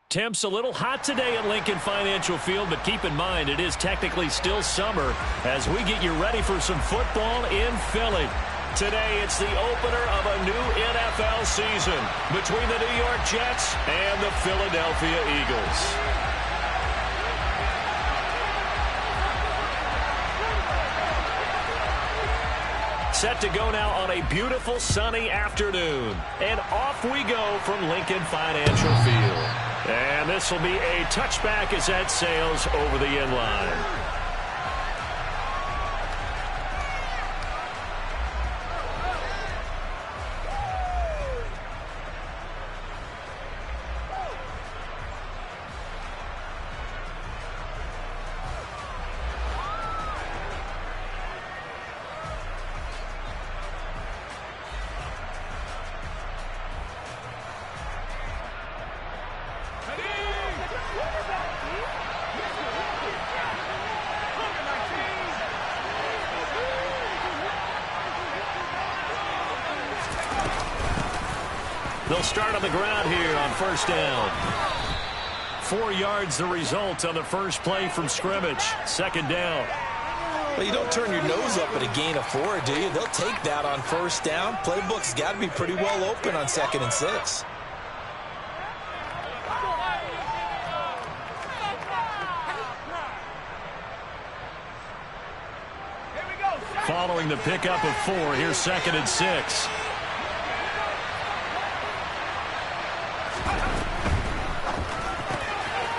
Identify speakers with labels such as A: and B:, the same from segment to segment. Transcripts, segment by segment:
A: Temps a little hot today at Lincoln Financial Field, but keep in mind it is technically still summer as we get you ready for some football in Philly. Today it's the opener of a new NFL season between the New York Jets and the Philadelphia Eagles. Set to go now on a beautiful sunny afternoon. And off we go from Lincoln Financial Field. And this will be a touchback as that sails over the end line. They'll start on the ground here on first down. 4 yards the result on the first play from scrimmage. Second down.
B: Well, you don't turn your nose up at a gain of 4, do you? They'll take that on first down. Playbook's got to be pretty well open on 2nd and 6.
A: Following the pickup of 4, here's 2nd and 6.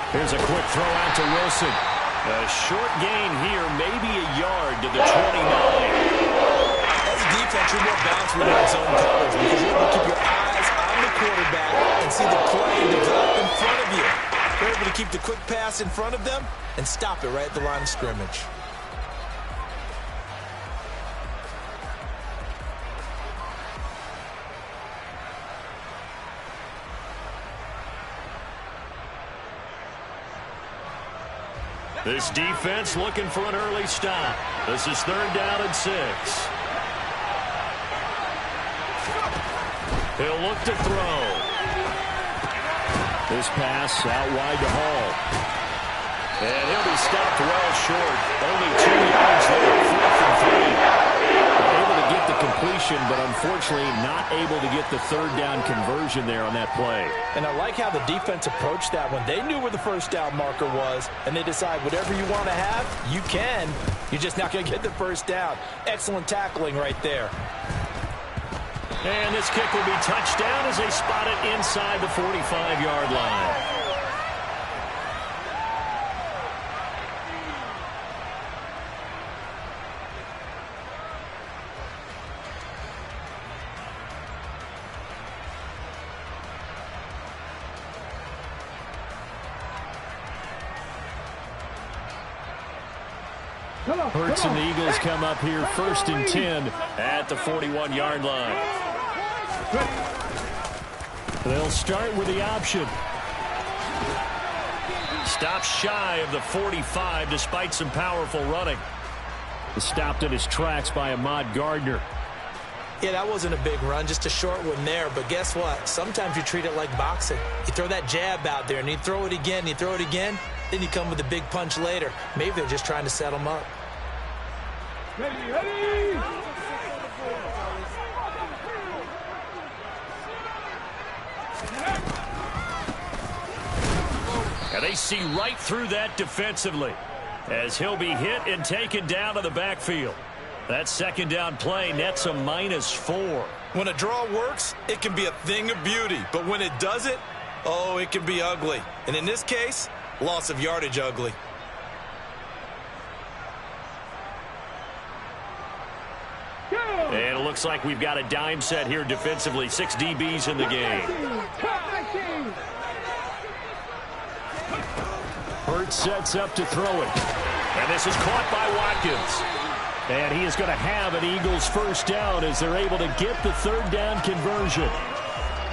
A: Here's a quick throw out to Wilson. A short gain here, maybe a yard to the 29.
B: As a defense, you're more balanced when you're in zone coverage because you're able to keep your eyes on the quarterback and see the play develop in front of you. You're able to keep the quick pass in front of them and stop it right at the line of scrimmage.
A: This defense looking for an early stop. This is 3rd down and 6. He'll look to throw. This pass out wide to Hall. And he'll be stopped well short. Only 2 yards there, 4th and 3. Able to get the completion, but unfortunately not able to get the 3rd down conversion there on that play.
B: And I like how the defense approached that one. They knew where the first down marker was, and they decide whatever you want to have, you can. You're just not going to get the first down. Excellent tackling right there.
A: And this kick will be touchdown as they spot it inside the 45-yard line. Hurts and the Eagles come up here 1st and 10 at the 41-yard line. They'll start with the option. Stops shy of the 45 despite some powerful running. Stopped in his tracks by Ahmad Gardner.
B: Yeah, that wasn't a big run, just a short one there. But guess what? Sometimes you treat it like boxing. You throw that jab out there, and you throw it again, and you throw it again. Then you come with a big punch later. Maybe they're just trying to set them up.
C: Ready.
A: And they see right through that defensively as he'll be hit and taken down to the backfield. That 2nd down play nets a -4.
B: When a draw works, it can be a thing of beauty. But when it doesn't, oh, it can be ugly. And in this case, loss of yardage ugly.
A: And it looks like we've got a dime set here defensively. 6 DBs in the game. Hurts sets up to throw it. And this is caught by Watkins. And he is going to have an Eagles first down as they're able to get the 3rd down conversion.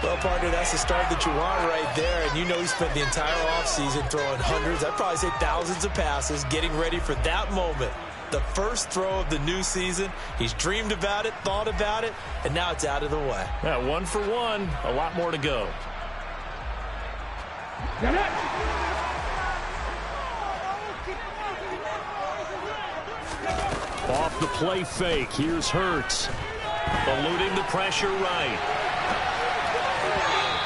B: Well, partner, that's the start that you want right there. And you know he spent the entire offseason throwing hundreds, I'd probably say thousands of passes, getting ready for that moment. The first throw of the new season. He's dreamed about it, thought about it, and now it's out of the way.
A: Yeah, 1 for 1. A lot more to go. Off the play fake, here's Hurts. Eluding the pressure right.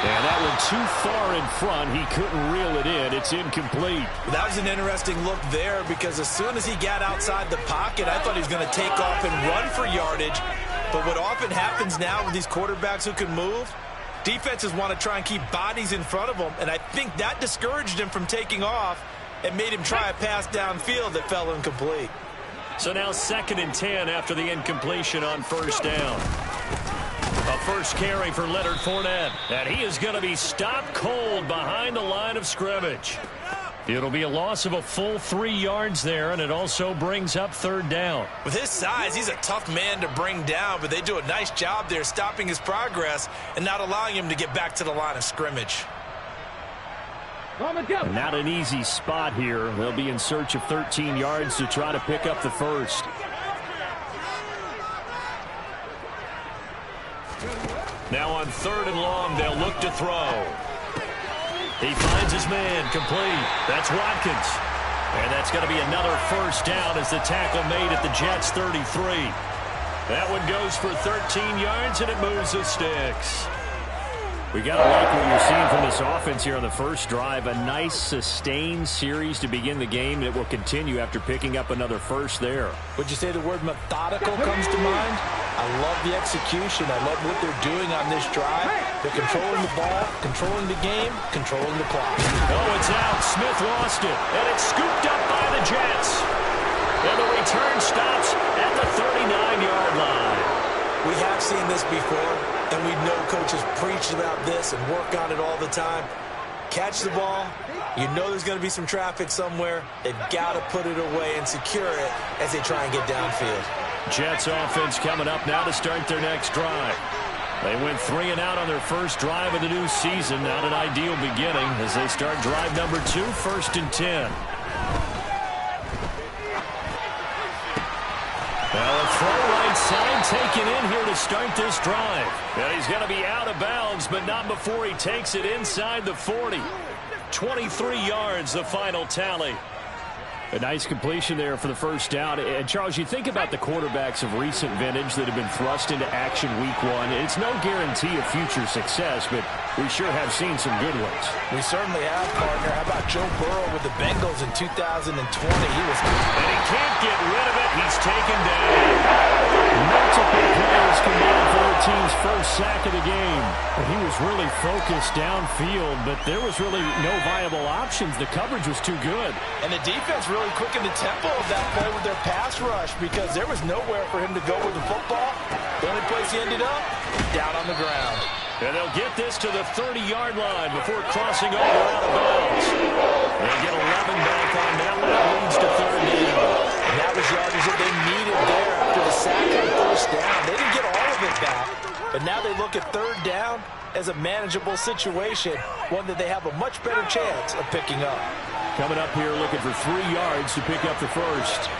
A: And that one too far in front. He couldn't reel it in. It's incomplete.
B: That was an interesting look there because as soon as he got outside the pocket, I thought he was going to take off and run for yardage. But what often happens now with these quarterbacks who can move, defenses want to try and keep bodies in front of them, and I think that discouraged him from taking off and made him try a pass downfield that fell incomplete.
A: So now 2nd and 10 after the incompletion on first down. A first carry for Leonard Fournette, and he is going to be stopped cold behind the line of scrimmage. It'll be a loss of a full 3 yards there, and it also brings up 3rd down.
B: With his size, he's a tough man to bring down, but they do a nice job there stopping his progress and not allowing him to get back to the line of scrimmage.
A: Not an easy spot here. They'll be in search of 13 yards to try to pick up the first. Now on 3rd and long, they'll look to throw. He finds his man, complete. That's Watkins. And that's going to be another first down as the tackle made at the Jets' 33. That one goes for 13 yards, and it moves the sticks. We got to like what you're seeing from this offense here on the first drive. A nice, sustained series to begin the game that will continue after picking up another first there.
B: Would you say the word methodical comes to mind? I love the execution. I love what they're doing on this drive. They're controlling the ball, controlling the game, controlling the clock.
A: Oh, it's out. Smith lost it, and it's scooped up by the Jets. And the return stops at the 39-yard line.
B: We have seen this before, and we know coaches preach about this and work on it all the time. Catch the ball. You know there's going to be some traffic somewhere. They've got to put it away and secure it as they try and get downfield.
A: Jets offense coming up now to start their next drive. They went 3 and out on their first drive of the new season. Not an ideal beginning as they start drive number 2, 1st and 10. Now a throw right side taken in here to start this drive. And he's going to be out of bounds, but not before he takes it inside the 40. 23 yards, the final tally. A nice completion there for the first down. And, Charles, you think about the quarterbacks of recent vintage that have been thrust into action week 1. It's no guarantee of future success, but we sure have seen some good ones.
B: We certainly have, partner. How about Joe Burrow with the Bengals in 2020?
A: And he can't get rid of it. He's taken down. Multiple players combined for the team's first sack of the game. He was really focused downfield, but there was really no viable options. The coverage was too good.
B: And the defense really quickened the tempo of that play with their pass rush because there was nowhere for him to go with the football. The only place he ended up, down on the ground.
A: And they'll get this to the 30-yard line before crossing over out of bounds. They get 11 back on that one. That leads to 3rd down.
B: And that was yardage that they needed there after the sack on first down. They didn't get all of it back, but now they look at 3rd down as a manageable situation, one that they have a much better chance of picking up.
A: Coming up here looking for 3 yards to pick up the first.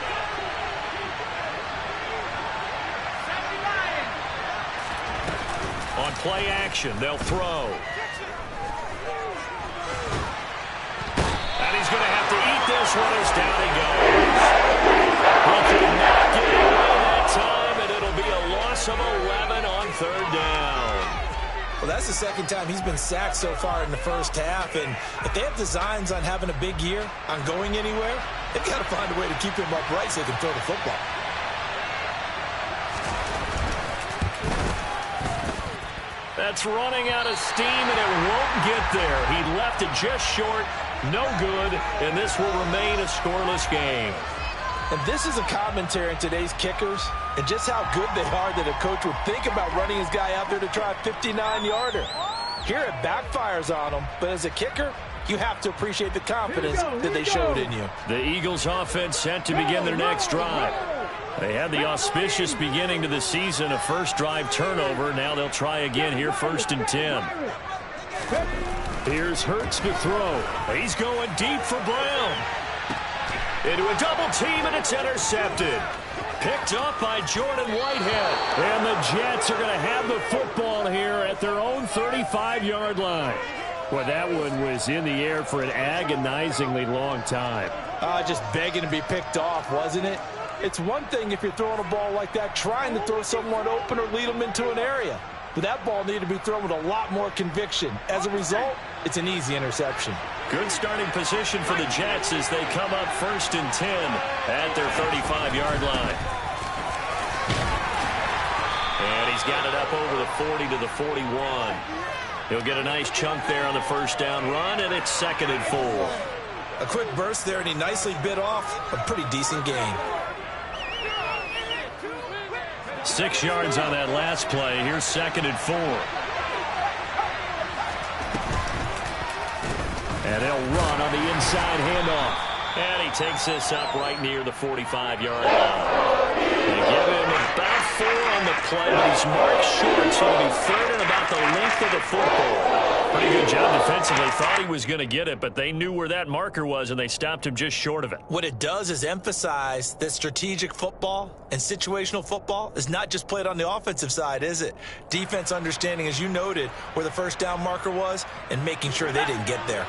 A: On play action, they'll throw. And he's going to have to eat this one as down he goes. He could not get it away that time, and it'll be a loss of 11 on 3rd down.
B: Well, that's the 2nd time he's been sacked so far in the first half, and if they have designs on having a big year, on going anywhere, they've got to find a way to keep him upright so they can throw the football.
A: That's running out of steam, and it won't get there. He left it just short, no good, and this will remain a scoreless game.
B: And this is a commentary on today's kickers and just how good they are that a coach would think about running his guy out there to try a 59-yarder. Here it backfires on him, but as a kicker, you have to appreciate the confidence that they showed in you.
A: The Eagles offense set to begin their next drive. They had the auspicious beginning to the season, a first drive turnover. Now they'll try again here, 1st and 10. Here's Hurts to throw. He's going deep for Brown. Into a double team, and it's intercepted. Picked up by Jordan Whitehead. And the Jets are going to have the football here at their own 35-yard line. Well, that one was in the air for an agonizingly long time.
B: Just begging to be picked off, wasn't it? It's one thing if you're throwing a ball like that, trying to throw someone open or lead them into an area. But that ball needed to be thrown with a lot more conviction. As a result, it's an easy interception.
A: Good starting position for the Jets as they come up 1st and 10 at their 35-yard line. And he's got it up over the 40 to the 41. He'll get a nice chunk there on the first down run, and it's 2nd and 4.
B: A quick burst there, and he nicely bit off a pretty decent gain.
A: 6 yards on that last play. Here's 2nd and 4. And they'll run on the inside handoff. And he takes this up right near the 45-yard line. They give him about 4 on the play, but he's marked short, so it'll be 3rd and about the length of the football. Pretty good job defensively. Thought he was going to get it, but they knew where that marker was, and they stopped him just short of it.
B: What it does is emphasize that strategic football and situational football is not just played on the offensive side, is it? Defense understanding, as you noted, where the first down marker was and making sure they didn't get there.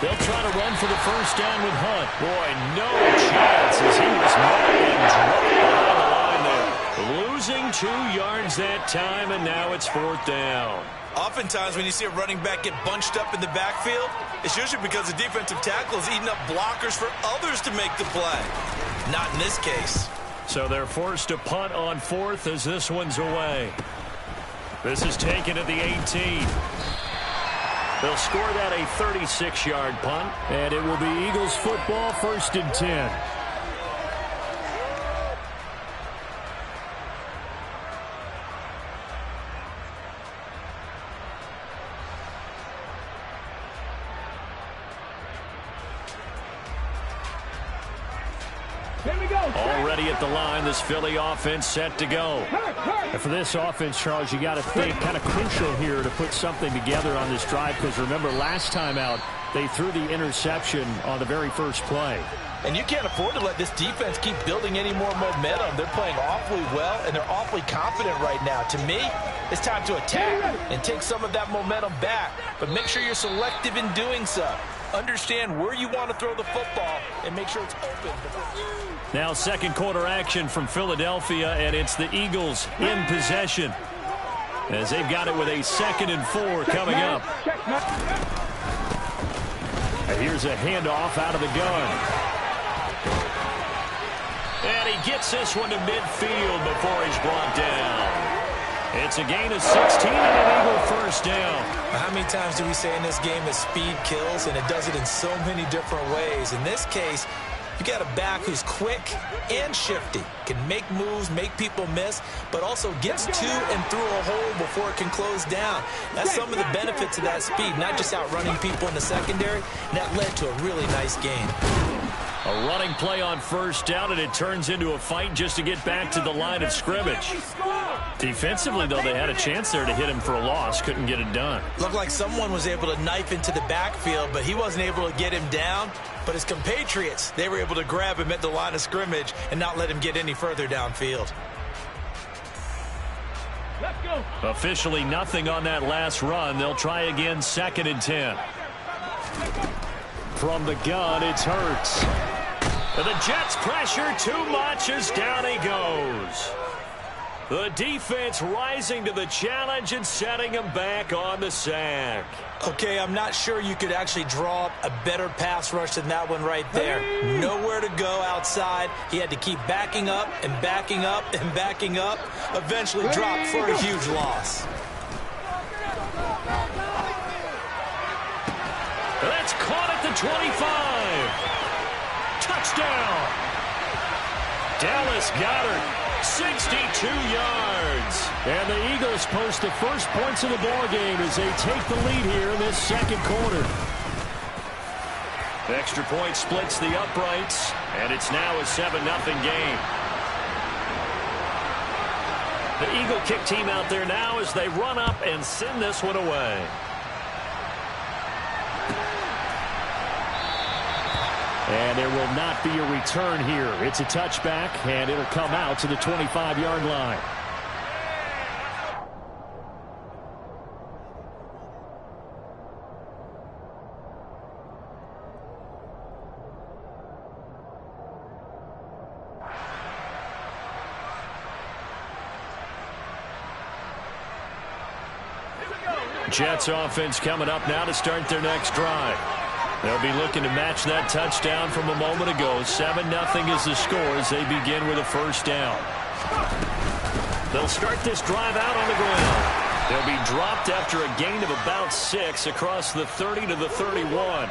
A: They'll try to run for the first down with Hunt. Boy, no chance as he was marked and dropped behind the line there. Losing 2 yards that time, and now it's 4th down.
B: Oftentimes when you see a running back get bunched up in the backfield, it's usually because the defensive tackle is eating up blockers for others to make the play. Not in this case.
A: So they're forced to punt on 4th as this one's away. This is taken at the 18. They'll score that a 36-yard punt, and it will be Eagles football, 1st and 10.
C: Here we go.
A: Already at the line, this Philly offense set to go.
C: And for this offense, Charles, you got to think kind of crucial here to put something together on this drive, because remember last time out they threw the interception on the very first play.
B: And you can't afford to let this defense keep building any more momentum. They're playing awfully well, and they're awfully confident right now. To me, it's time to attack and take some of that momentum back. But make sure you're selective in doing so. Understand where you want to throw the football and make sure it's open.
A: Now 2nd quarter action from Philadelphia, and it's the Eagles in possession as they've got it with a 2nd and 4 coming up. And here's a handoff out of the gun. And he gets this one to midfield before he's brought down. It's a gain of 16 and an Eagle first down.
B: How many times do we say in this game that speed kills, and it does it in so many different ways? In this case, you got a back who's quick and shifty, can make moves, make people miss, but also gets to and through a hole before it can close down. That's some of the benefits of that speed, not just outrunning people in the secondary. And that led to a really nice game.
A: A running play on first down, and it turns into a fight just to get back to the line of scrimmage. Defensively, though, they had a chance there to hit him for a loss. Couldn't get it done.
B: Looked like someone was able to knife into the backfield, but he wasn't able to get him down. But his compatriots, they were able to grab him at the line of scrimmage and not let him get any further downfield.
C: Let's go.
A: Officially nothing on that last run. They'll try again, 2nd and 10. From the gun, it's Hurts. The Jets pressure too much as down he goes. The defense rising to the challenge and setting him back on the sack.
B: Okay, I'm not sure you could actually draw up a better pass rush than that one right there. Nowhere to go outside. He had to keep backing up and backing up and backing up. Eventually dropped for a huge loss.
A: That's caught at the 25. Touchdown. Dallas Goedert. 62 yards.
C: And the Eagles post the first points of the ball game as they take the lead here in this 2nd quarter.
A: Extra point splits the uprights, and it's now a 7-0 game. The Eagle kick team out there now as they run up and send this one away.
C: And there will not be a return here. It's a touchback, and it'll come out to the 25-yard line. Jets offense coming up now to start their next drive. They'll be looking to match that touchdown from a moment ago. 7-0 is the score as they begin with a first down. They'll start this drive out on the ground. They'll be dropped after a gain of about 6 across the 30 to the 31.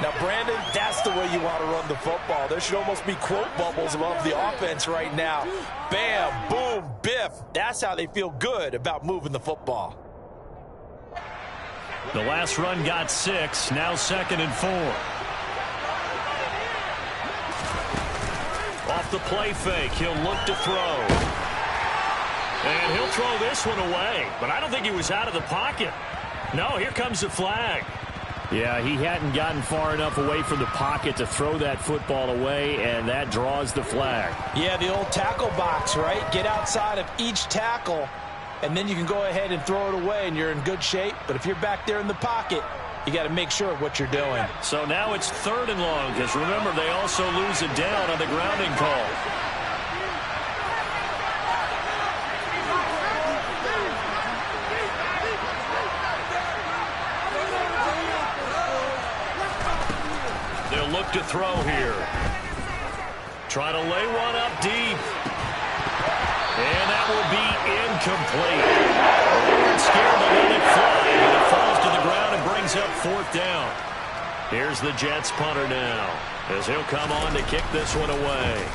B: Now, Brandon, that's the way you want to run the football. There should almost be quote bubbles above the offense right now. Bam, boom, biff. That's how they feel good about moving the football.
A: The last run got 6. Now 2nd and 4. Off the play fake, he'll look to throw. And he'll throw this one away. But I don't think he was out of the pocket. No, here comes the flag.
C: Yeah, he hadn't gotten far enough away from the pocket to throw that football away, and that draws the flag.
B: Yeah, the old tackle box, right? Get outside of each tackle, and then you can go ahead and throw it away, and you're in good shape. But if you're back there in the pocket, you got to make sure of what you're doing.
A: So now it's 3rd and long, because remember, they also lose it down on the grounding call. They'll look to throw here. Try to lay one up deep. And that will be incomplete. They weren't scared to let it fly, but it falls to the ground and brings up 4th down. Here's the Jets punter now, as he'll come on to kick this one away.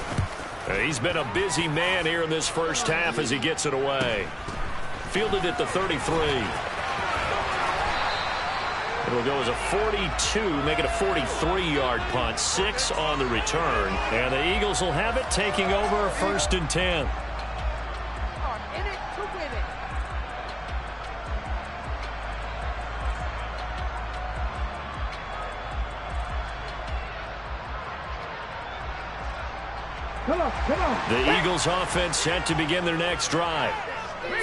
A: He's been a busy man here in this first half as he gets it away. Fielded at the 33. It'll go as a 42, make it a 43-yard punt. 6 on the return. And the Eagles will have it, taking over 1st and 10. The Eagles offense set to begin their next drive.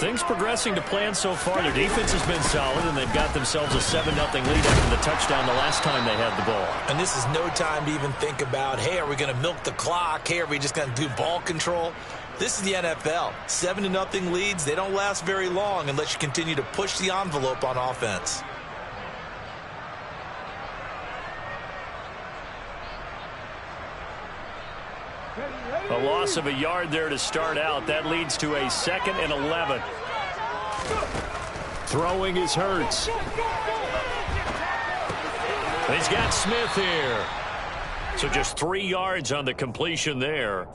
A: Things progressing to plan so far. Their defense has been solid, and they've got themselves a 7-0 lead after the touchdown the last time they had the ball.
B: And this is no time to even think about, hey, are we going to milk the clock? Hey, are we just going to do ball control? This is the NFL. 7-0 leads, they don't last very long unless you continue to push the envelope on offense.
A: A loss of a yard there to start out. That leads to a 2nd and 11.
C: Throwing is Hurts.
A: He's got Smith here. So just 3 yards on the completion there.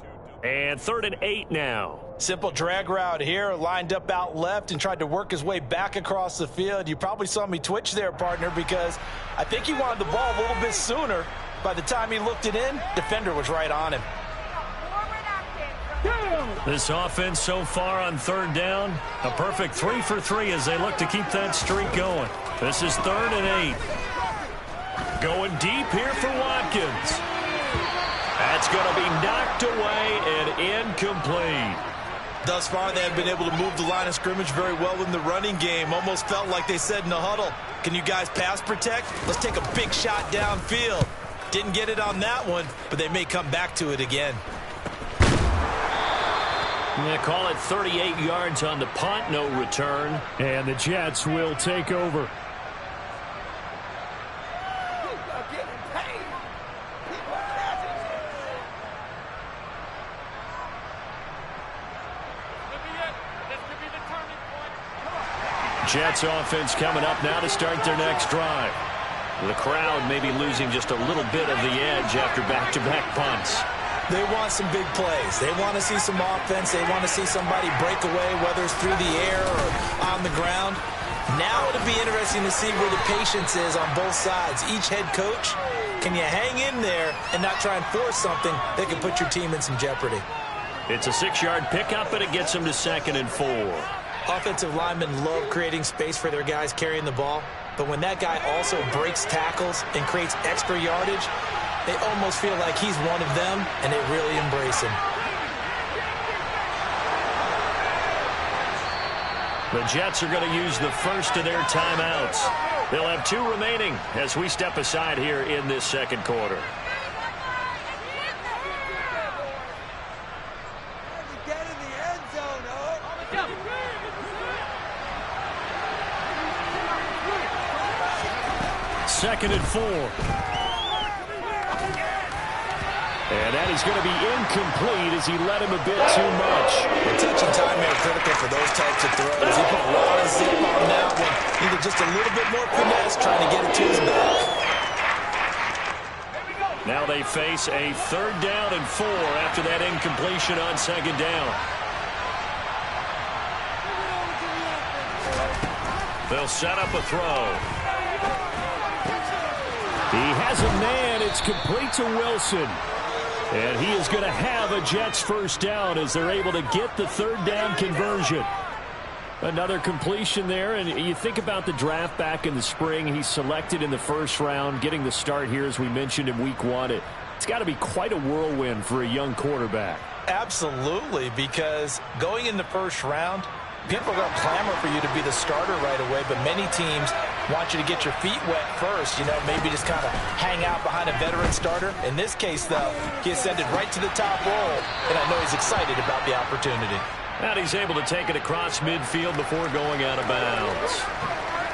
A: And 3rd and 8 now.
B: Simple drag route here, lined up out left and tried to work his way back across the field. You probably saw me twitch there, partner, because I think he wanted the ball a little bit sooner. By the time he looked it in, defender was right on him.
A: This offense so far on 3rd down, a perfect 3 for 3 as they look to keep that streak going. This is 3rd and 8. Going deep here for Watkins. That's going to be knocked away and incomplete.
B: Thus far, they have been able to move the line of scrimmage very well in the running game. Almost felt like they said in the huddle, can you guys pass protect? Let's take a big shot downfield. Didn't get it on that one, but they may come back to it again.
A: They call it 38 yards on the punt, no return.
C: And the Jets will take over.
A: Jets offense coming up now to start their next drive. The crowd may be losing just a little bit of the edge after back-to-back punts.
B: They want some big plays. They want to see some offense. They want to see somebody break away, whether it's through the air or on the ground. Now it'll be interesting to see where the patience is on both sides. Each head coach, can you hang in there and not try and force something that can put your team in some jeopardy?
A: It's a 6-yard pickup, and it gets them to 2nd and 4.
B: Offensive linemen love creating space for their guys carrying the ball. But when that guy also breaks tackles and creates extra yardage, They almost feel like he's one of them, and they really embrace him.
A: The Jets are going to use the first of their timeouts. They'll have 2 remaining as we step aside here in this second quarter. Second and 4. And that is going to be incomplete as he led him a bit too much.
B: The touch and timing are critical for those types of throws. He put a lot of zip on that one. Needed just a little bit more finesse trying to get it to his back.
A: Now they face a 3rd down and 4 after that incompletion on 2nd down. They'll set up a throw. He has a man. It's complete to Wilson. And he is going to have a Jets first down as they're able to get the 3rd down conversion. Another completion there. And you think about the draft back in the spring. He's selected in the 1st round, getting the start here, as we mentioned, in week 1. It's got to be quite a whirlwind for a young quarterback.
B: Absolutely, because going in the 1st round, people are going to clamor for you to be the starter right away, but many teams want you to get your feet wet first, maybe just kind of hang out behind a veteran starter. In this case, though, he ascended right to the top roll, and I know he's excited about the opportunity.
A: And he's able to take it across midfield before going out of bounds.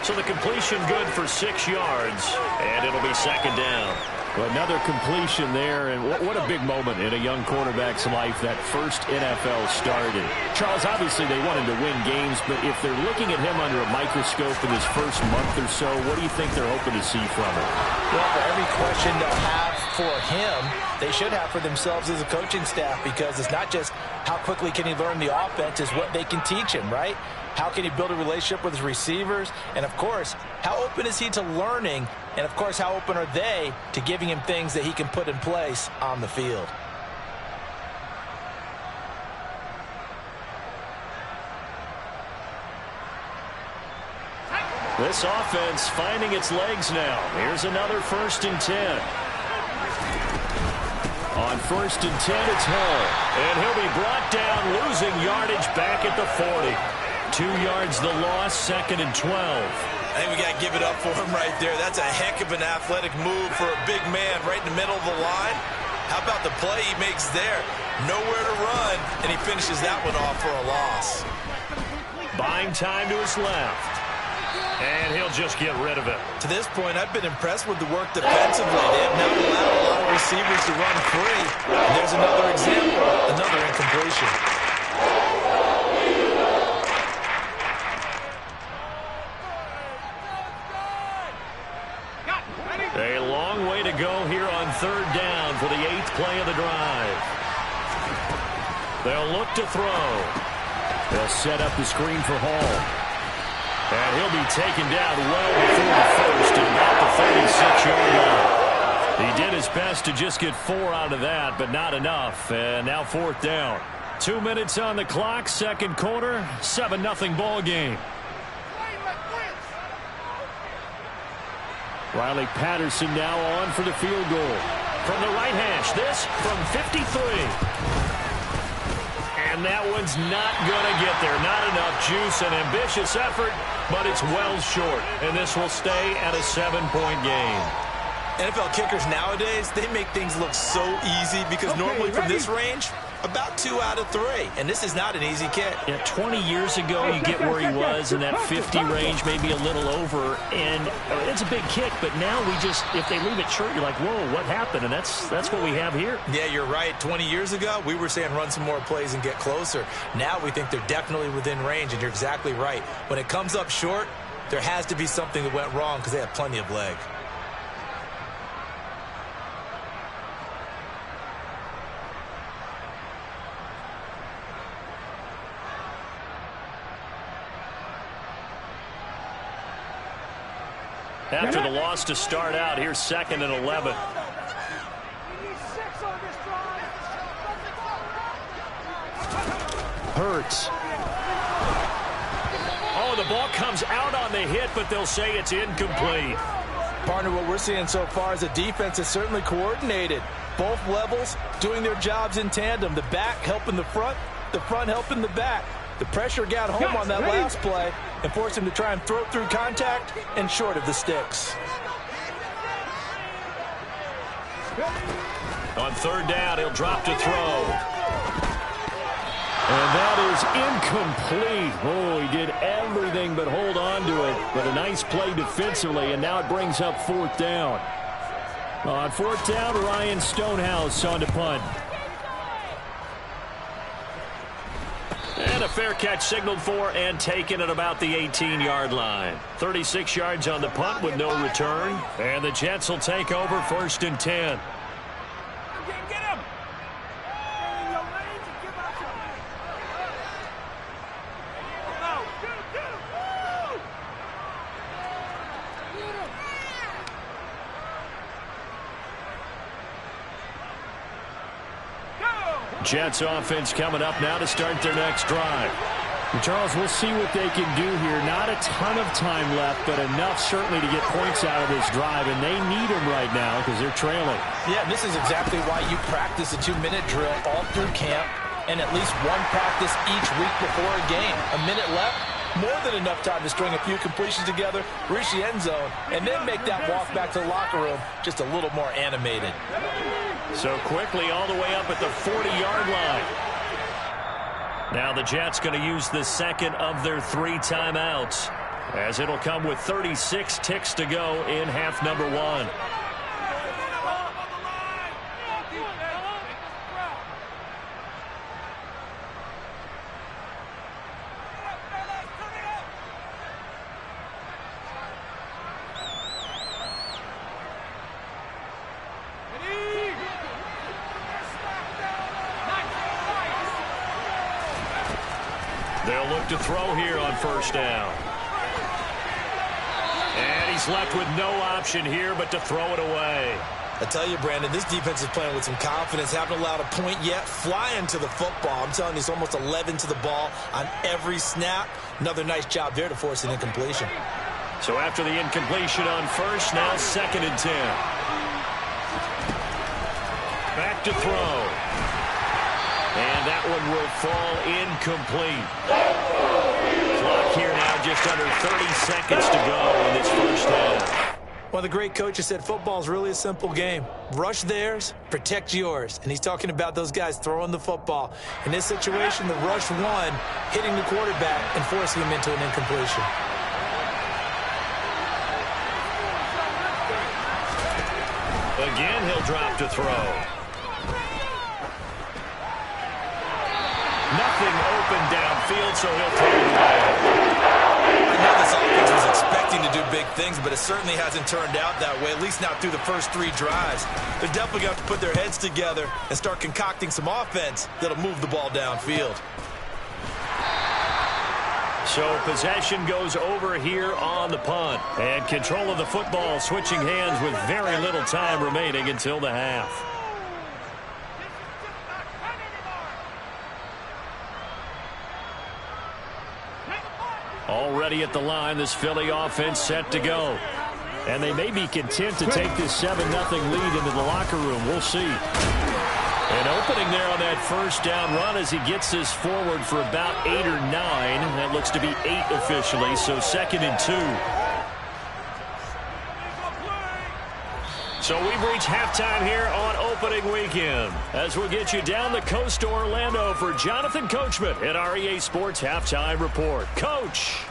A: So the completion good for 6 yards, and it'll be 2nd down.
C: Well, another completion there, and what a big moment in a young quarterback's life, that first NFL start. And Charles, obviously they wanted to win games, but if they're looking at him under a microscope in his first month or so, what do you think they're hoping to see from him?
B: Well, for every question they'll have for him, they should have for themselves as a coaching staff, because it's not just how quickly can he learn the offense, it's what they can teach him, right? How can he build a relationship with his receivers? And, of course, how open is he to learning? And, of course, how open are they to giving him things that he can put in place on the field?
A: This offense finding its legs now. Here's another 1st and 10. On 1st and 10, it's Hall. And he'll be brought down, losing yardage back at the 40. 2 yards the loss, 2nd and 12.
B: I think we got to give it up for him right there. That's a heck of an athletic move for a big man right in the middle of the line. How about the play he makes there? Nowhere to run, and he finishes that one off for a loss.
A: Buying time to his left. And he'll just get rid of it.
B: To this point, I've been impressed with the work defensively. They have not allowed a lot of receivers to run free. And there's another example, another incompletion.
A: A long way to go here on 3rd down for the 8th play of the drive. They'll look to throw.
C: They'll set up the screen for Hall.
A: And he'll be taken down well before the 1st at about the 36-yard line. He did his best to just get 4 out of that, but not enough. And now 4th down. 2 minutes on the clock, 2nd quarter, 7-0 ball game.
C: Riley Patterson now on for the field goal.
A: From the right hash, this from 53. And that one's not going to get there. Not enough juice, an ambitious effort, but it's well short. And this will stay at a 7-point game.
B: NFL kickers nowadays, they make things look so easy because normally from this range, about 2 out of 3. And this is not an easy kick.
A: Yeah, 20 years ago, you get where he was in that 50 range, maybe a little over. And it's a big kick, but now we just, if they leave it short, you're like, whoa, what happened? And that's what we have here.
B: Yeah, you're right. 20 years ago, we were saying run some more plays and get closer. Now we think they're definitely within range, and you're exactly right. When it comes up short, there has to be something that went wrong because they have plenty of leg.
A: After the loss to start out, here's 2nd and 11.
C: Hurts.
A: Oh, the ball comes out on the hit, but they'll say it's incomplete.
B: Partner, what we're seeing so far is the defense is certainly coordinated. Both levels doing their jobs in tandem. The back helping the front helping the back. The pressure got home on that last play and forced him to try and throw through contact and short of the sticks.
A: On third down, he'll drop to throw. And that is incomplete. Oh, he did everything but hold on to it. But a nice play defensively, and now it brings up fourth down. On fourth down, Ryan Stonehouse on to punt. And a fair catch signaled for and taken at about the 18-yard line. 36 yards on the punt with no return. And the Jets will take over first and 10. Jets offense coming up now to start their next drive.
C: And Charles, we'll see what they can do here. Not a ton of time left, but enough certainly to get points out of this drive, and they need them right now because they're trailing.
B: Yeah, and this is exactly why you practice a 2-minute drill all through camp and at least one practice each week before a game. A minute left, more than enough time to string a few completions together, reach the end zone, and then make that walk back to the locker room just a little more animated.
A: So quickly all the way up at the 40-yard line. Now the Jets going to use the second of their 3 timeouts, as it'll come with 36 ticks to go in half number 1. They'll look to throw here on first down. And he's left with no option here but to throw it away.
B: I tell you, Brandon, this defense is playing with some confidence. Haven't allowed a point yet. Flying to the football. I'm telling you, it's almost 11 to the ball on every snap. Another nice job there to force an incompletion.
A: So after the incompletion on first, now second and 10. Back to throw. And that one will fall incomplete. Clock here now just under 30 seconds to go in this first half.
B: Well, the great coach has said football is really a simple game. Rush theirs, protect yours. And he's talking about those guys throwing the football. In this situation, the rush one, hitting the quarterback and forcing him into an incompletion.
A: Again, he'll drop to throw. Nothing open downfield, so he'll take it away.
B: I know this offense was expecting to do big things, but it certainly hasn't turned out that way, at least not through the first 3 drives. They're definitely going to have to put their heads together and start concocting some offense that'll move the ball downfield.
A: So possession goes over here on the punt. And control of the football switching hands with very little time remaining until the half. Already at the line, this Philly offense set to go. And they may be content to take this 7-0 lead into the locker room. We'll see. An opening there on that first down run as he gets this forward for about 8 or 9. That looks to be 8 officially, so second and 2. So we've reached halftime here on opening weekend, as we'll get you down the coast to Orlando for Jonathan Coachman at our EA Sports Halftime Report. Coach.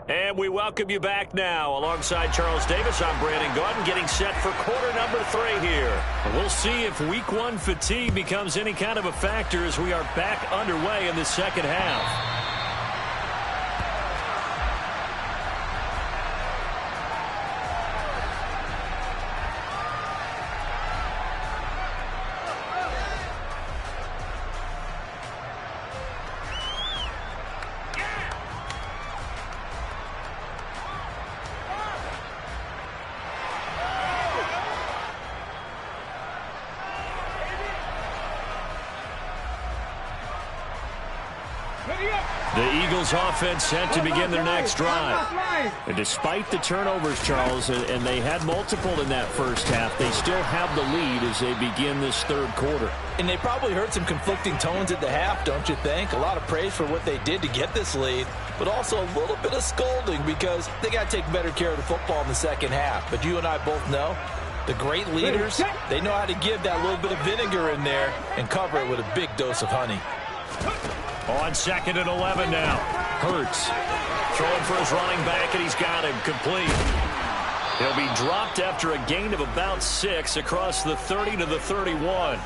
A: And we welcome you back now. Alongside Charles Davis, I'm Brandon Gaudin, getting set for quarter number 3 here. We'll see if week 1 fatigue becomes any kind of a factor as we are back underway in the second half.
D: Ready up!
A: Eagles offense set to begin their next drive. And despite the turnovers, Charles, and they had multiple in that first half, they still have the lead as they begin this third quarter.
B: And they probably heard some conflicting tones at the half, don't you think? A lot of praise for what they did to get this lead, but also a little bit of scolding because they got to take better care of the football in the second half. But you and I both know the great leaders, they know how to give that little bit of vinegar in there and cover it with a big dose of honey.
A: On 2nd and 11 now. Hurts throwing for his running back, and he's got him complete. He'll be dropped after a gain of about 6 across the 30 to the 31.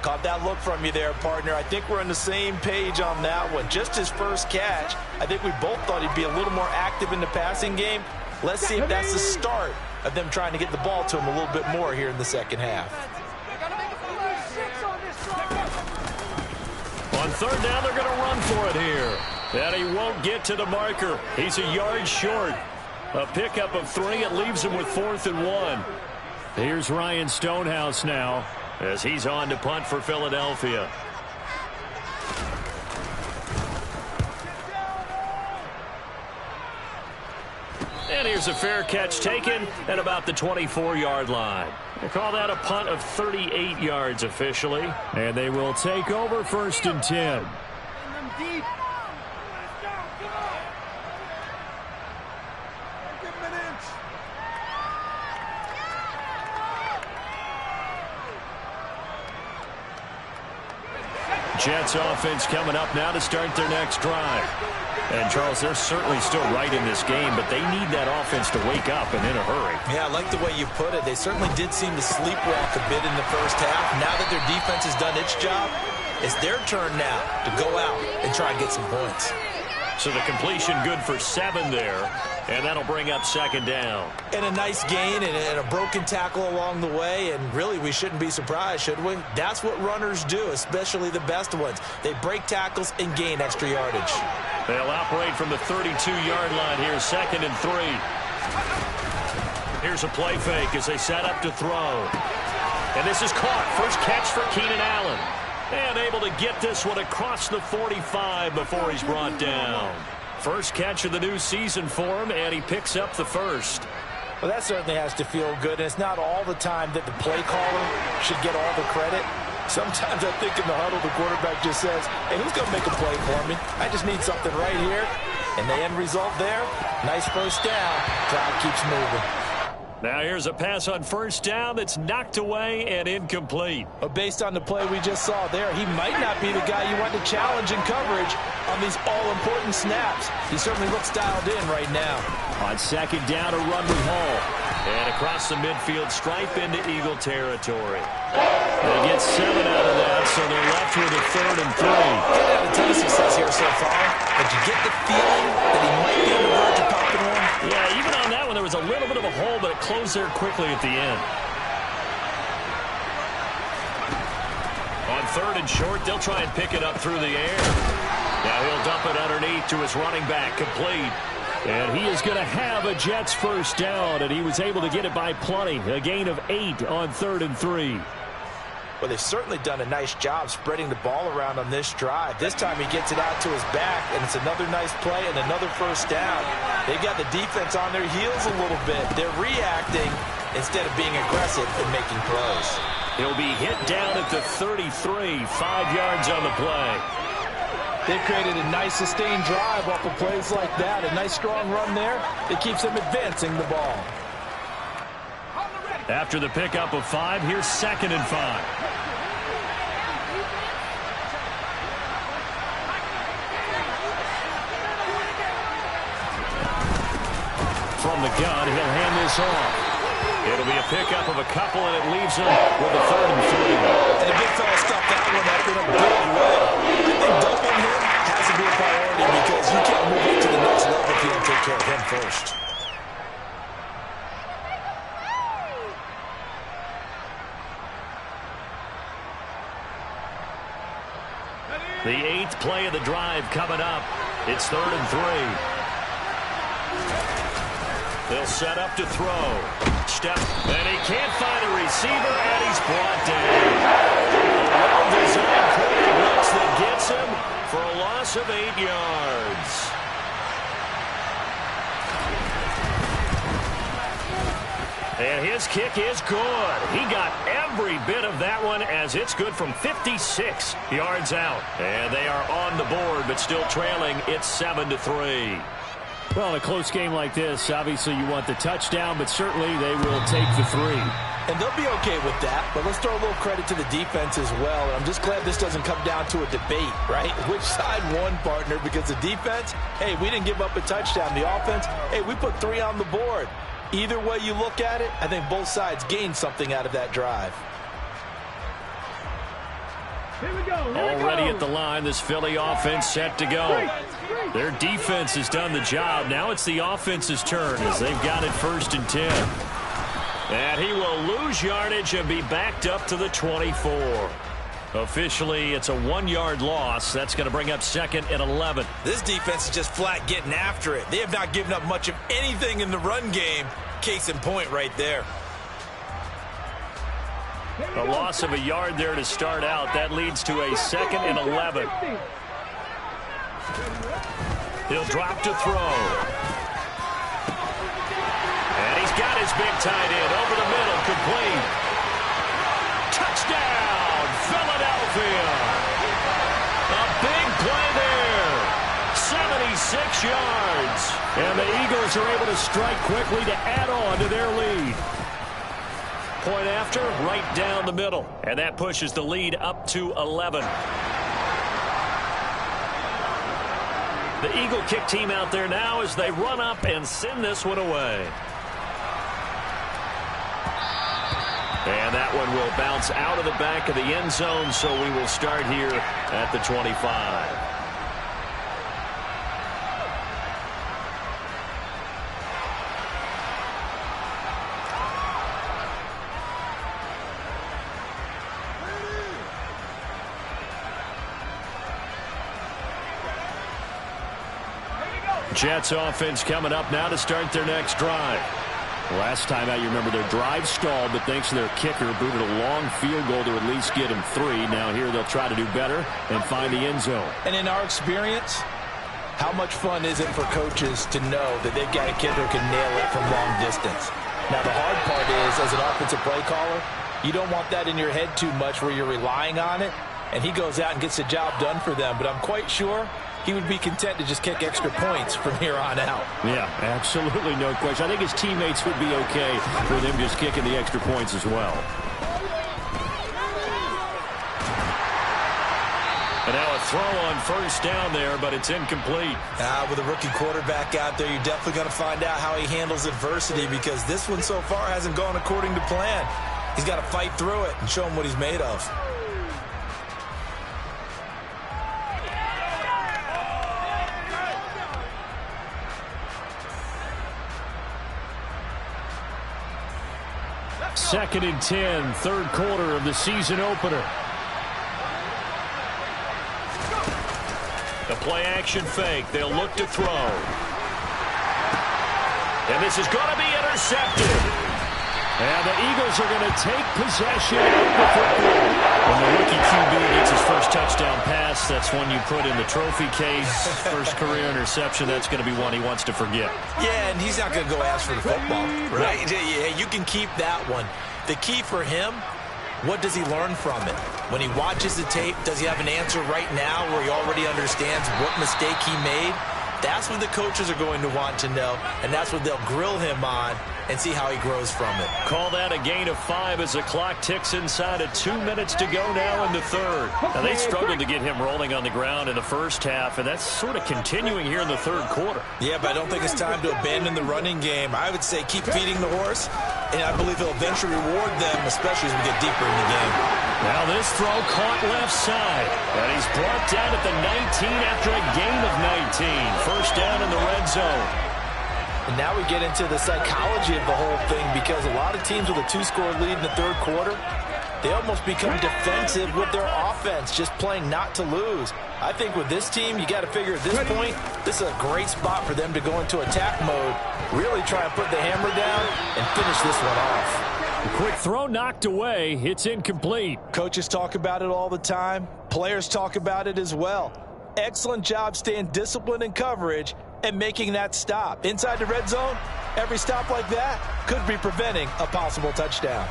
B: Caught that look from you there, partner. I think we're on the same page on that one. Just his first catch, I think we both thought he'd be a little more active in the passing game. Let's see if that's the start of them trying to get the ball to him a little bit more here in the second half.
A: On 3rd down, they're going to run for it here. And he won't get to the marker. He's a yard short. A pickup of 3. It leaves him with 4th and 1. Here's Ryan Stonehouse now as he's on to punt for Philadelphia. And here's a fair catch taken at about the 24-yard line. They call that a punt of 38 yards officially. And they will take over 1st and 10. Jets offense coming up now to start their next drive. And, Charles, they're certainly still right in this game, but they need that offense to wake up and in a hurry.
B: Yeah, I like the way you put it. They certainly did seem to sleepwalk a bit in the first half. Now that their defense has done its job, it's their turn now to go out and try and get some points.
A: So the completion good for 7 there, and that'll bring up 2nd down.
B: And a nice gain and a broken tackle along the way, and really we shouldn't be surprised, should we? That's what runners do, especially the best ones. They break tackles and gain extra yardage.
A: They'll operate from the 32-yard line here, 2nd and 3. Here's a play fake as they set up to throw. And this is caught. First catch for Keenan Allen. And able to get this one across the 45 before he's brought down. First catch of the new season for him, and he picks up the first.
B: Well, that certainly has to feel good. And it's not all the time that the play caller should get all the credit. Sometimes I think in the huddle, the quarterback just says, hey, who's going to make a play for me? I just need something right here. And the end result there, nice first down. Crowd keeps moving.
A: Now here's a pass on 1st down that's knocked away and incomplete.
B: But based on the play we just saw there, he might not be the guy you want to challenge in coverage on these all-important snaps. He certainly looks dialed in right now.
A: On 2nd down, a run with Hall. And across the midfield stripe into Eagle territory. They get 7 out of that, so they're left with a 3rd and 3.
B: They've had a ton of success here so far, but you get the feeling that he might be on the verge of popping one.
A: Yeah, even on that one, there was a little bit of a hole, but it closed there quickly at the end. On 3rd and short, they'll try and pick it up through the air. Now he'll dump it underneath to his running back, complete. And he is going to have a Jets first down, and he was able to get it by plenty. A gain of 8 on 3rd and 3.
B: Well, they've certainly done a nice job spreading the ball around on this drive. This time he gets it out to his back, and it's another nice play and another first down. They've got the defense on their heels a little bit. They're reacting instead of being aggressive and making plays.
A: He'll be hit down at the 33, 5 yards on the play.
B: They've created a nice sustained drive off of plays like that. A nice strong run there that keeps them advancing the ball.
A: After the pickup of 5, here's 2nd and 5. From the gun, he'll hand this off. It'll be a pickup of a couple, and it leaves him with a 3rd and 3.
B: And the big fella stuffed that one up in a big way. I think doubling him has to be a priority because you can't move up to the next level if you don't take care of him first.
A: The 8th play of the drive coming up. It's 3rd and 3. They'll set up to throw. Step, and he can't find a receiver, and he's brought down. A well-designed play blitz that gets him, for a loss of 8 yards. And his kick is good. He got every bit of that one as it's good from 56 yards out. And they are on the board, but still trailing. It's 7-3.
C: Well, in a close game like this, obviously you want the touchdown, but certainly they will take the 3.
B: And they'll be okay with that, but let's throw a little credit to the defense as well. And I'm just glad this doesn't come down to a debate, right? Which side won, partner? Because the defense, hey, we didn't give up a touchdown. The offense, hey, we put 3 on the board. Either way you look at it, I think both sides gained something out of that drive.
A: Already at the line, this Philly offense set to go. Their defense has done the job. Now it's the offense's turn as they've got it 1st and 10. And he will lose yardage and be backed up to the 24. Officially, it's a 1-yard loss. That's going to bring up 2nd and 11.
B: This defense is just flat getting after it. They have not given up much of anything in the run game. Case in point right there.
A: A loss of a yard there to start out. That leads to a 2nd and 11. He'll drop to throw. And he's got his big tight end over the middle, complete. Touchdown, Philadelphia. A big play there. 76 yards. And the Eagles are able to strike quickly to add on to their lead. Point after, right down the middle. And that pushes the lead up to 11. The Eagle kick team out there now as they run up and send this one away. And that one will bounce out of the back of the end zone, so we will start here at the 25. Jets offense coming up now to start their next drive. Last time out, you remember their drive stalled, but thanks to their kicker, booted a long field goal to at least get him 3. Now here they'll try to do better and find the end zone.
B: And in our experience, how much fun is it for coaches to know that they've got a kid who can nail it from long distance? Now the hard part is, as an offensive play caller, you don't want that in your head too much where you're relying on it, and he goes out and gets the job done for them. But I'm quite sure he would be content to just kick extra points from here on out.
C: Yeah, absolutely no question. I think his teammates would be okay with him just kicking the extra points as well.
A: And now a throw on 1st down there, but it's incomplete.
B: With a rookie quarterback out there, you're definitely going to find out how he handles adversity, because this one so far hasn't gone according to plan. He's got to fight through it and show him what he's made of.
C: Second and 10, 3rd quarter of the season opener.
A: The play-action fake. They'll look to throw. And this is going to be intercepted.
C: And the Eagles are going to take possession of the football. When the rookie QB gets his first touchdown pass, that's one you put in the trophy case. First career interception, that's going to be one he wants to forget.
B: Yeah, and he's not going to go ask for the football, right? Yeah, you can keep that one. The key for him, what does he learn from it? When he watches the tape, does he have an answer right now where he already understands what mistake he made? That's what the coaches are going to want to know, and that's what they'll grill him on and see how he grows from it.
A: Call that a gain of 5 as the clock ticks inside of 2 minutes to go now in the 3rd. Now, they struggled to get him rolling on the ground in the first half, and that's sort of continuing here in the 3rd quarter.
B: Yeah, but I don't think it's time to abandon the running game. I would say keep feeding the horse, and I believe he'll eventually reward them, especially as we get deeper in the game.
A: Now this throw caught left side, and he's brought down at the 19 after a gain of 19. 1st down in the red zone.
B: And now we get into the psychology of the whole thing, because a lot of teams with a 2-score lead in the 3rd quarter, they almost become defensive with their offense, just playing not to lose. I think with this team, you got to figure at this point, this is a great spot for them to go into attack mode, really try and put the hammer down and finish this one off.
C: A quick throw knocked away. It's incomplete.
B: Coaches talk about it all the time. Players talk about it as well. excellent job staying disciplined in coverage and making that stop. Inside the red zone, every stop like that could be preventing a possible touchdown.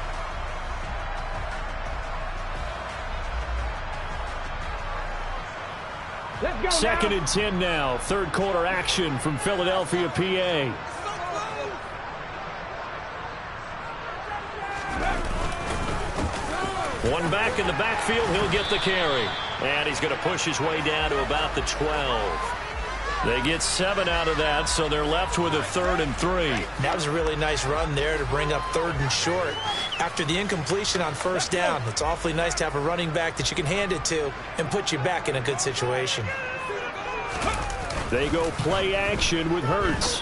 C: Second and 10 now. Third quarter action from Philadelphia, PA. One back in the backfield. He'll get the carry. And he's going to push his way down to about the 12. They get 7 out of that, so they're left with a 3rd and 3.
B: That was a really nice run there to bring up 3rd and short. After the incompletion on first down, it's awfully nice to have a running back that you can hand it to and put you back in a good situation.
C: They go play action with Hurts.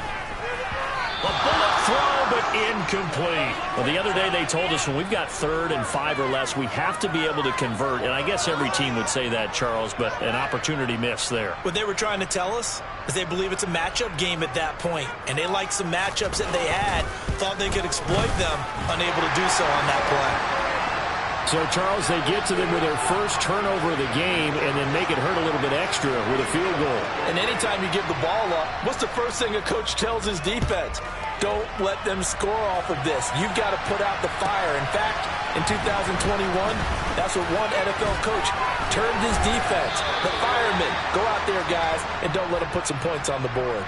C: A bullet throw, but incomplete. Well, the other day they told us when we've got 3rd and 5 or less, we have to be able to convert. And I guess every team would say that, Charles, but an opportunity missed there.
B: What they were trying to tell us is they believe it's a matchup game at that point. And they liked some matchups that they had, thought they could exploit them, unable to do so on that play.
C: So, Charles, they get to them with their first turnover of the game and then make it hurt a little bit extra with a field goal.
B: And anytime you give the ball up, what's the first thing a coach tells his defense? Don't let them score off of this. You've got to put out the fire. In fact, in 2021, that's what one NFL coach termed his defense. The firemen. Go out there, guys, and don't let them put some points on the board.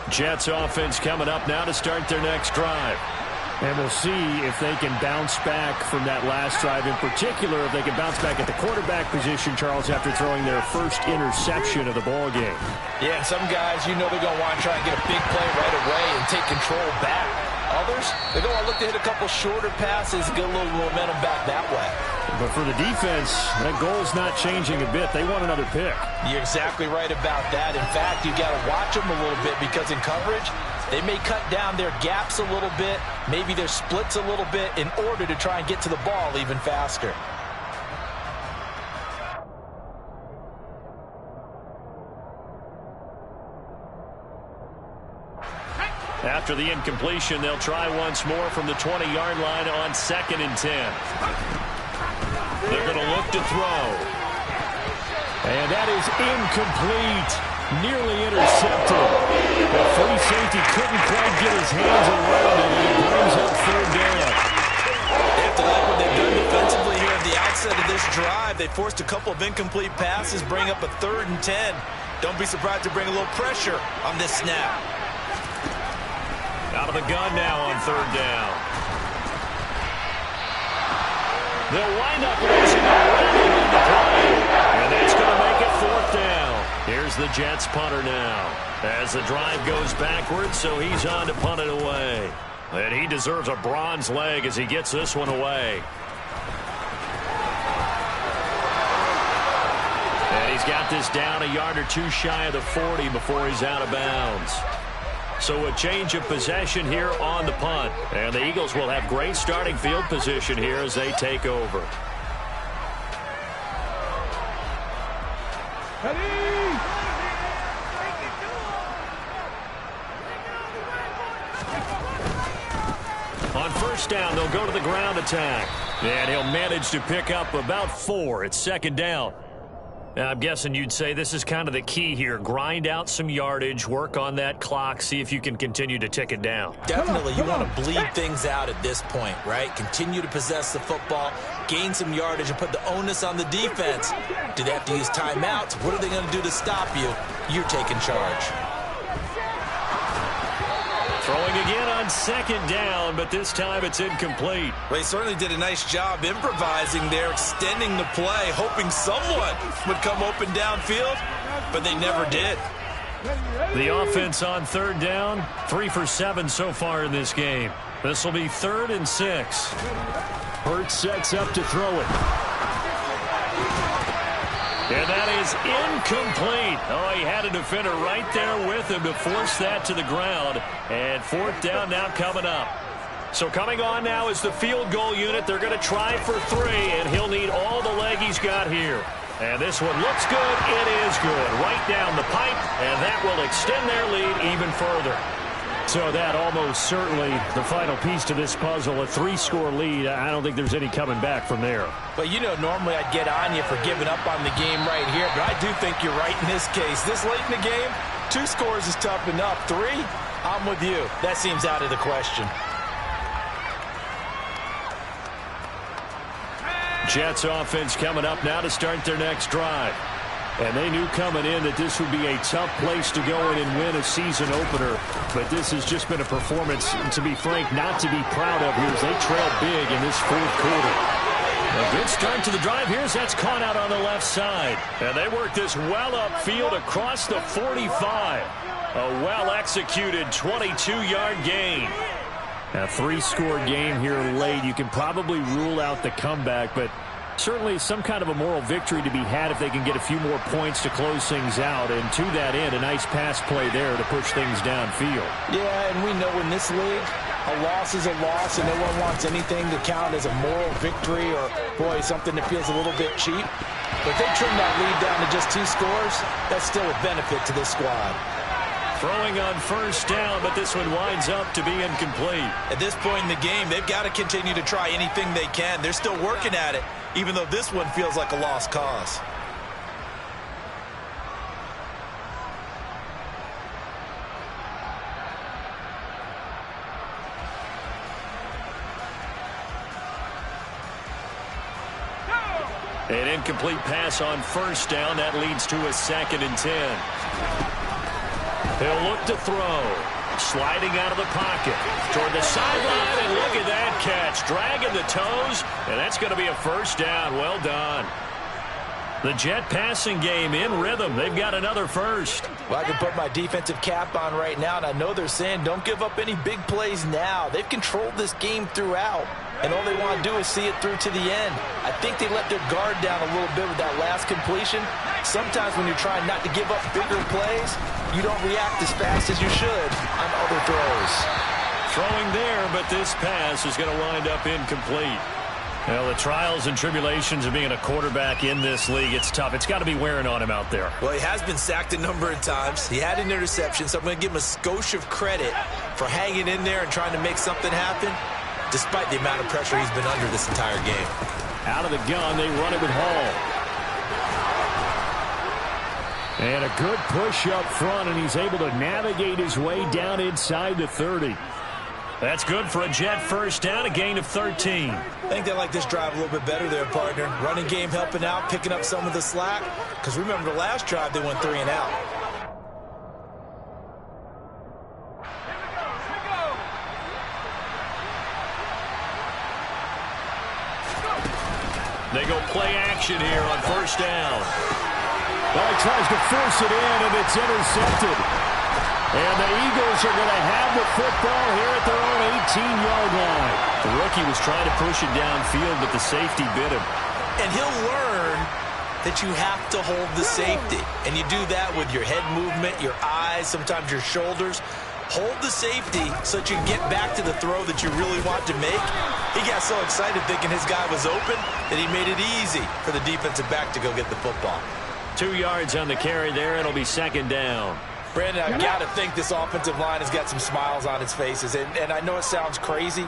C: Jets offense coming up now to start their next drive. And we'll see if they can bounce back from that last drive. In particular, if they can bounce back at the quarterback position, Charles, after throwing their first interception of the ball game.
B: Yeah, some guys, you know they're going to want to try and get a big play right away and take control back. Others, they're going to look to hit a couple shorter passes and get a little momentum back that way.
C: But for the defense, that goal's not changing a bit. They want another pick.
B: You're exactly right about that. In fact, you've got to watch them a little bit because in coverage, they may cut down their gaps a little bit, maybe their splits a little bit in order to try and get to the ball even faster.
C: After the incompletion, they'll try once more from the 20-yard line on 2nd and 10. They're going to look to throw. And that is incomplete. Nearly intercepted. The free safety couldn't quite get his hands around it, and it brings up 3rd down.
B: They have to like what they've done defensively here at the outset of this drive. They forced a couple of incomplete passes, bring up a 3rd and 10. Don't be surprised to bring a little pressure on this snap.
C: Out of the gun now on 3rd down. They'll wind up losing a running on the play. And that's going to make it 4th down. Here's the Jets punter now. As the drive goes backwards, so he's on to punt it away. And he deserves a bronze leg as he gets this one away. And he's got this down a yard or two shy of the 40 before he's out of bounds. So a change of possession here on the punt. And the Eagles will have great starting field position here as they take over. On first down, they'll go to the ground attack. And he'll manage to pick up about 4. It's 2nd down. I'm guessing you'd say this is kind of the key here. Grind out some yardage, work on that clock, see if you can continue to tick it down.
B: Definitely, you want to bleed things out at this point, right? Continue to possess the football, gain some yardage, and put the onus on the defense. Do they have to use timeouts? What are they going to do to stop you? You're taking charge.
C: Throwing again on 2nd down, but this time it's incomplete.
B: Well, he certainly did a nice job improvising there, extending the play, hoping someone would come open downfield, but they never did.
C: The offense on 3rd down, 3 for 7 so far in this game. This will be 3rd and 6. Hurts sets up to throw it. And that is incomplete. Oh, he had a defender right there with him to force that to the ground. And 4th down now coming up.
A: So coming on now is the field goal unit. They're going to try for 3, and he'll need all the leg he's got here. And this one looks good. It is good. Right down the pipe, and that will extend their lead even further.
C: So that almost certainly the final piece to this puzzle, a 3-score lead. I don't think there's any coming back from there.
B: But, you know, normally I'd get on you for giving up on the game right here, but I do think you're right in this case. This late in the game, 2 scores is tough enough. 3, I'm with you. That seems out of the question.
A: Jets offense coming up now to start their next drive.
C: And they knew coming in that this would be a tough place to go in and win a season opener. But this has just been a performance, to be frank, not to be proud of here as they trail big in this 4th quarter.
A: A good start to the drive here as that's caught out on the left side. And they work this well upfield across the 45. A well-executed 22-yard gain.
C: A 3-score game here late. You can probably rule out the comeback, but certainly some kind of a moral victory to be had if they can get a few more points to close things out. And to that end, a nice pass play there to push things downfield.
B: Yeah, and we know in this league, a loss is a loss, and no one wants anything to count as a moral victory or, boy, something that feels a little bit cheap. But if they trim that lead down to just 2 scores, that's still a benefit to this squad.
A: Throwing on first down, but this one winds up to be incomplete.
B: At this point in the game, they've got to continue to try anything they can. They're still working at it, even though this one feels like a lost cause.
A: An incomplete pass on first down. That leads to a 2nd and 10. He'll look to throw. Sliding out of the pocket. Toward the sideline, and look at that catch. Dragging the toes, and that's going to be a first down. Well done. The Jet passing game in rhythm. They've got another first.
B: Well, I can put my defensive cap on right now, and I know they're saying don't give up any big plays now. They've controlled this game throughout, and all they want to do is see it through to the end. I think they let their guard down a little bit with that last completion. Sometimes when you're trying not to give up bigger plays, you don't react as fast as you should on other throws.
A: Throwing there, but this pass is going to wind up incomplete. Well, the trials and tribulations of being a quarterback in this league, it's tough. It's got to be wearing on him out there.
B: Well, he has been sacked a number of times. He had an interception, so I'm going to give him a skosh of credit for hanging in there and trying to make something happen, despite the amount of pressure he's been under this entire game.
C: Out of the gun, they run it with Hall. And a good push up front, and he's able to navigate his way down inside the 30.
A: That's good for a Jet first down, a gain of 13.
B: I think they like this drive a little bit better there, partner. Running game helping out, picking up some of the slack. Because remember the last drive, they went 3 and out.
A: They go play action here on first down.
C: Well, he tries to force it in, and it's intercepted. And the Eagles are going to have the football here at their own 18-yard line.
A: The rookie was trying to push it downfield, but the safety bit him.
B: And he'll learn that you have to hold the safety. And you do that with your head movement, your eyes, sometimes your shoulders. Hold the safety so that you can get back to the throw that you really want to make. He got so excited thinking his guy was open that he made it easy for the defensive back to go get the football.
A: 2 yards on the carry there. It'll be second down.
B: Brandon, I've got to think this offensive line has got some smiles on its faces. And I know it sounds crazy,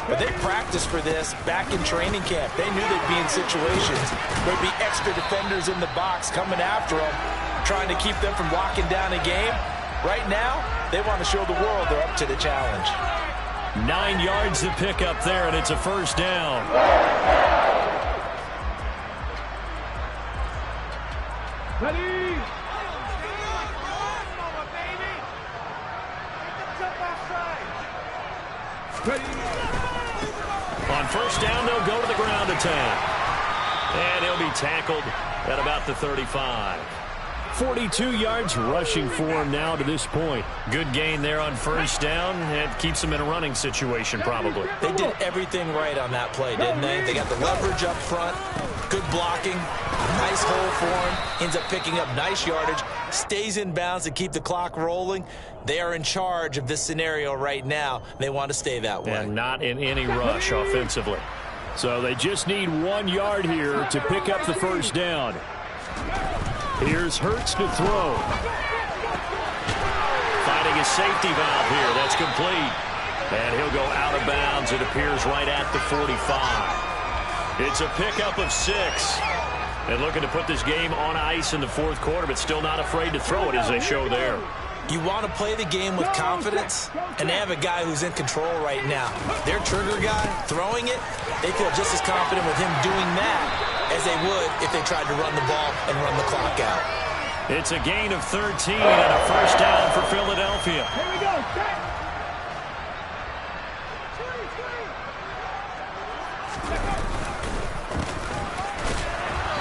B: but they practiced for this back in training camp. They knew they'd be in situations where there'd be extra defenders in the box coming after them, trying to keep them from locking down a game. Right now, they want to show the world they're up to the challenge.
A: 9 yards to pick up there, and it's a first down.
D: Ready?
A: On first down, they'll go to the ground attack. And he'll be tackled at about the 35.
C: 42 yards rushing for him now to this point.
A: Good gain there on first down, and keeps him in a running situation probably.
B: They did everything right on that play, didn't they? They got the leverage up front. Good blocking, nice hole for him, ends up picking up nice yardage, stays in bounds to keep the clock rolling. They are in charge of this scenario right now. They want to stay that way.
A: And not in any rush offensively. So they just need 1 yard here to pick up the first down. Here's Hurts to throw. Finding a safety valve here. That's complete. And he'll go out of bounds, it appears, right at the 45. It's a pickup of 6. And looking to put this game on ice in the fourth quarter, but still not afraid to throw it as they show there.
B: You want to play the game with confidence, and they have a guy who's in control right now. Their trigger guy, throwing it, they feel just as confident with him doing that as they would if they tried to run the ball and run the clock out.
A: It's a gain of 13 and a first down for Philadelphia.
D: Here we go.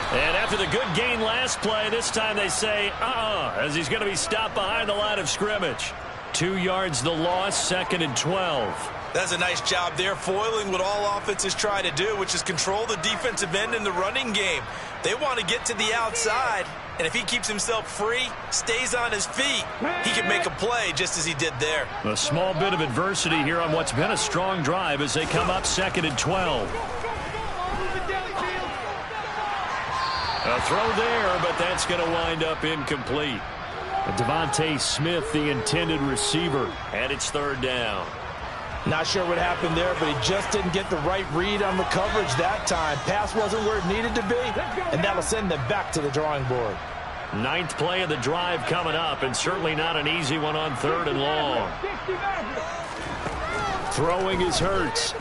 A: And after the good gain last play, this time they say, as he's going to be stopped behind the line of scrimmage. 2 yards the loss, 2nd and 12.
B: That's a nice job there, foiling what all offenses try to do, which is control the defensive end in the running game. They want to get to the outside, and if he keeps himself free, stays on his feet, he can make a play just as he did there.
A: A small bit of adversity here on what's been a strong drive as they come up 2nd and 12. A throw there, but that's going to wind up incomplete. Devontae Smith, the intended receiver, and it's 3rd down.
B: Not sure what happened there, but he just didn't get the right read on the coverage that time. Pass wasn't where it needed to be, and that'll send them back to the drawing board.
A: 9th play of the drive coming up, and certainly not an easy one on 3rd and long. Throwing is Hurts.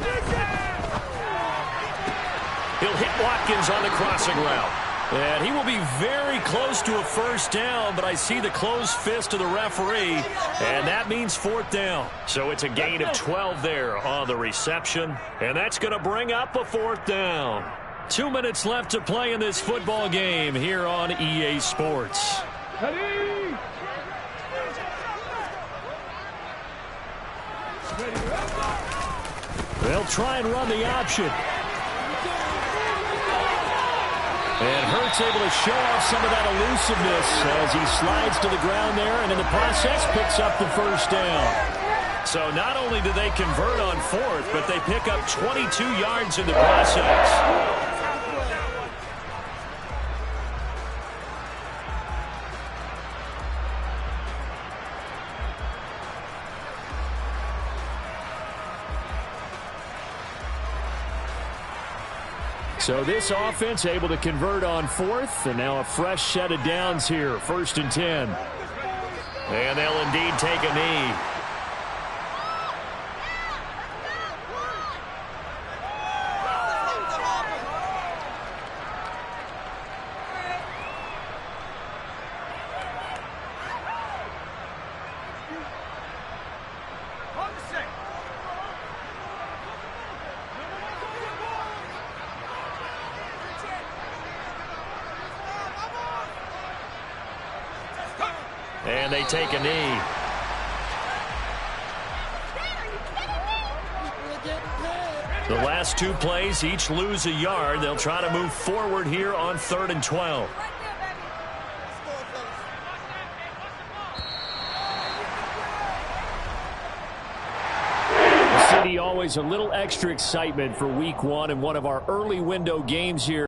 A: He'll hit Watkins on the crossing route. And he will be very close to a first down, but I see the closed fist of the referee, and that means 4th down. So it's a gain of 12 there on the reception, and that's going to bring up a 4th down. 2 minutes left to play in this football game here on EA Sports.
D: Ready?
A: They'll try and run the option. And Hurts able to show off some of that elusiveness as he slides to the ground there and in the process picks up the first down. So not only do they convert on 4th, but they pick up 22 yards in the process. So this offense able to convert on 4th, and now a fresh set of downs here, 1st and 10. And they'll indeed take a knee. And they take a knee. The last 2 plays, each lose a yard. They'll try to move forward here on 3rd and 12. The city always a little extra excitement for week 1 and one of our early window games here.